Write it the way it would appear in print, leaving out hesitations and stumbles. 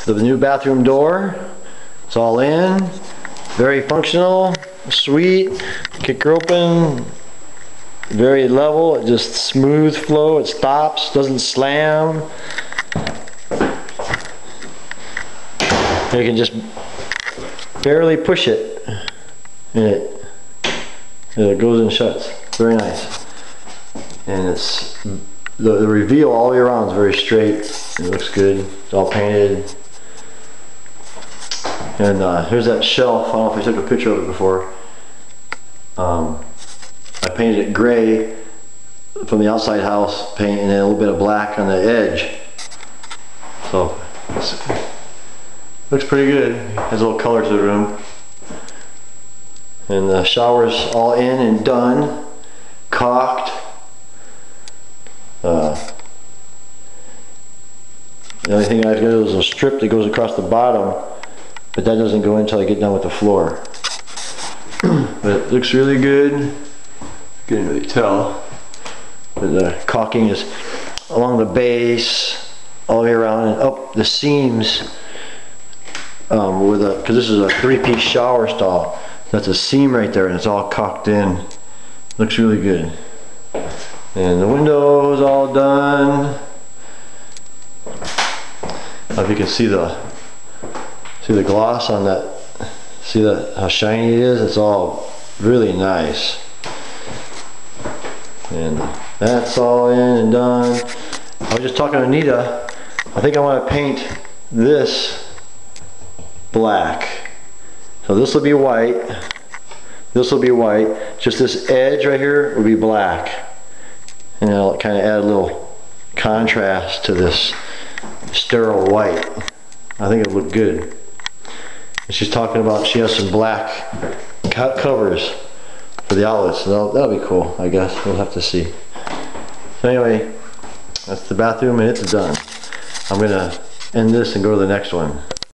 The new bathroom door. It's all in. Very functional. Sweet. Kick her open. Very level. It just smooth flow. It stops. Doesn't slam. You can just barely push it, and it goes and shuts. Very nice. And it's the reveal all the way around is very straight. It looks good. It's all painted. And here's that shelf. I don't know if I took a picture of it before. I painted it gray from the outside house paint, and then a little bit of black on the edge. So looks pretty good. Has a little color to the room. And the shower's all in and done. Caulked. The only thing I have to do is a strip that goes across the bottom, but that doesn't go in until I get done with the floor. But it looks really good. You can't really tell. But the caulking is along the base, all the way around and up the seams. Because this is a 3-piece shower stall. That's a seam right there, and it's all caulked in. Looks really good. And the window is all done. I don't know if you can see the gloss on that. See that how shiny it is? It's all really nice. And that's all in and done. I was just talking to Anita. I think I want to paint this black. So this will be white. This will be white. Just this edge right here will be black. And I'll kind of add a little contrast to this sterile white. I think it'll look good. And she's talking about she has some black covers for the outlets. So that'll be cool, I guess. We'll have to see. So anyway, that's the bathroom and it's done. I'm gonna end this and go to the next one.